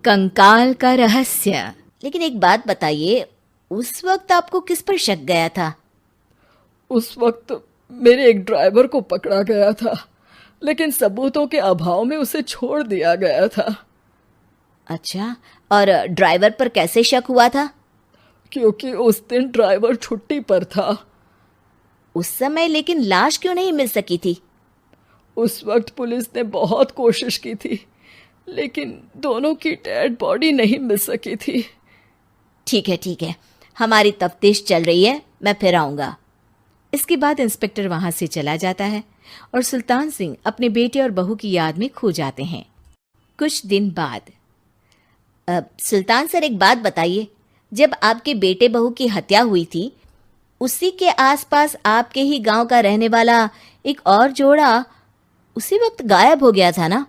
कंकाल का रहस्य। लेकिन एक बात बताइए, उस वक्त आपको किस पर शक गया था? उस वक्त मेरे एक ड्राइवर को पकड़ा गया था, लेकिन सबूतों के अभाव में उसे छोड़ दिया गया था। अच्छा, और ड्राइवर पर कैसे शक हुआ था? क्योंकि उस दिन ड्राइवर छुट्टी पर था। उस समय लेकिन लाश क्यों नहीं मिल सकी थी? उस वक्त पुलिस ने बहुत कोशिश की थी, लेकिन दोनों की डेड बॉडी नहीं मिल सकी थी। ठीक है, हमारी तफ्तीश चल रही है, मैं फिर आऊंगा। इसके बाद इंस्पेक्टर वहां से चला जाता है और सुल्तान सिंह अपने बेटे और बहू की याद में खो जाते हैं। कुछ दिन बाद सुल्तान सर, एक बात बताइए, जब आपके बेटे बहू की हत्या हुई थी, उसी के आसपास आपके ही गांव का रहने वाला एक और जोड़ा उसी वक्त गायब हो गया था ना?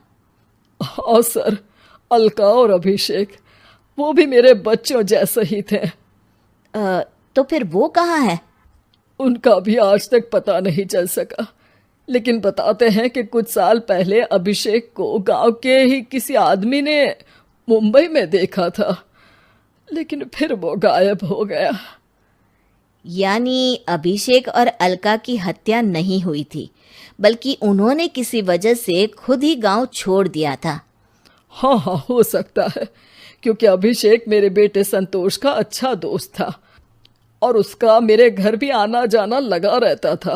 हाँ सर, अलका और अभिषेक, वो भी मेरे बच्चों जैसे ही थे। तो फिर वो कहाँ है? उनका भी आज तक पता नहीं चल सका, लेकिन बताते हैं कि कुछ साल पहले अभिषेक को गांव के ही किसी आदमी ने मुंबई में देखा था, लेकिन फिर वो गायब हो गया। यानी अभिषेक और अलका की हत्या नहीं हुई थी, बल्कि उन्होंने किसी वजह से खुद ही गांव छोड़ दिया था। हाँ, हो सकता है, क्योंकि अभिषेक मेरे बेटे संतोष का अच्छा दोस्त था और उसका मेरे घर भी आना जाना लगा रहता था।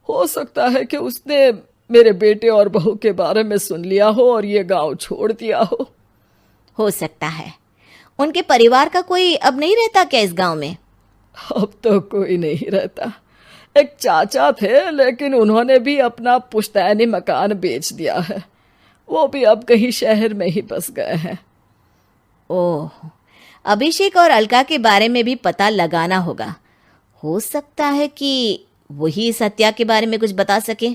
हो सकता है कि उसने मेरे बेटे और बहू के बारे में सुन लिया हो और ये गांव छोड़ दिया हो सकता है। उनके परिवार का कोई अब नहीं रहता क्या इस गांव में? अब तो कोई नहीं रहता। एक चाचा थे, लेकिन उन्होंने भी अपना पुश्तैनी मकान बेच दिया है। वो भी अब कहीं शहर में ही बस गए हैं। ओह, अभिषेक और अलका के बारे में भी पता लगाना होगा। हो सकता है कि वही इस हत्या के बारे में कुछ बता सके।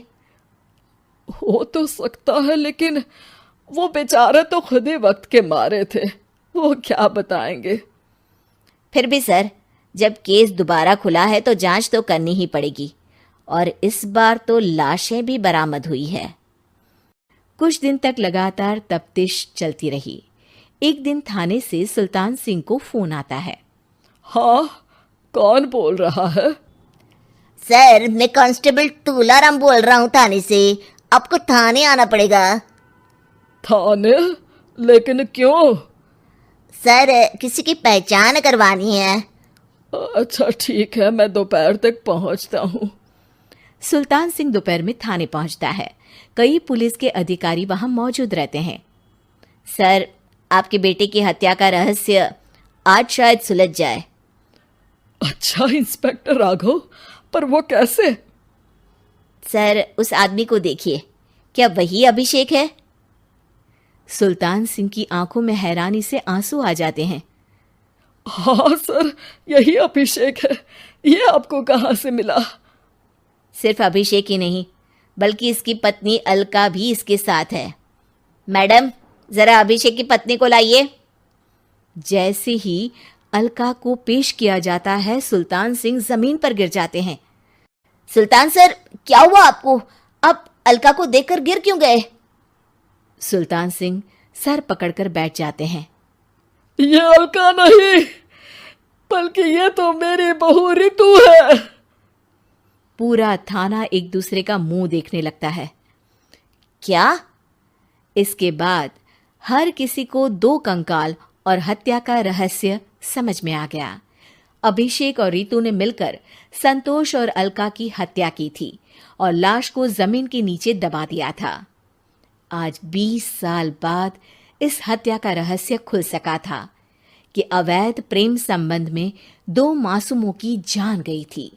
हो तो सकता है, लेकिन वो बेचारे तो खुद ही वक्त के मारे थे, वो क्या बताएंगे। फिर भी सर, जब केस दोबारा खुला है तो जांच तो करनी ही पड़ेगी, और इस बार तो लाशें भी बरामद हुई है। कुछ दिन तक लगातार तफ्तीश चलती रही। एक दिन थाने से सुल्तान सिंह को फोन आता है। हाँ, कौन बोल रहा है? सर, मैं कांस्टेबल तुलाराम बोल रहा हूँ थाने से। आपको थाने आना पड़ेगा। थाने? लेकिन क्यों? सर, किसी की पहचान करवानी है। अच्छा ठीक है, मैं दोपहर तक पहुंचता हूँ। सुल्तान सिंह दोपहर में थाने पहुंचता है। कई पुलिस के अधिकारी वहां मौजूद रहते हैं। सर, आपके बेटे की हत्या का रहस्य आज शायद सुलझ जाए। अच्छा इंस्पेक्टर राघव, पर वो कैसे? सर, उस आदमी को देखिए, क्या वही अभिषेक है? सुल्तान सिंह की आंखों में हैरानी से आंसू आ जाते हैं। हाँ सर, यही अभिषेक है। ये आपको कहाँ से मिला? सिर्फ अभिषेक ही नहीं, बल्कि इसकी पत्नी अलका भी इसके साथ है। मैडम, जरा अभिषेक की पत्नी को लाइए। जैसे ही अलका को पेश किया जाता है, सुल्तान सिंह जमीन पर गिर जाते हैं। सुल्तान सर, क्या हुआ आपको? आप अलका को देखकर गिर क्यों गए? सुल्तान सिंह सर पकड़कर बैठ जाते हैं। ये अलका नहीं, बल्कि ये तो मेरी बहू रितु है। पूरा थाना एक दूसरे का मुंह देखने लगता है। क्या? इसके बाद हर किसी को दो कंकाल और हत्या का रहस्य समझ में आ गया। अभिषेक और रितु ने मिलकर संतोष और अलका की हत्या की थी और लाश को जमीन के नीचे दबा दिया था। आज 20 साल बाद इस हत्या का रहस्य खुल सका था कि अवैध प्रेम संबंध में दो मासूमों की जान गई थी।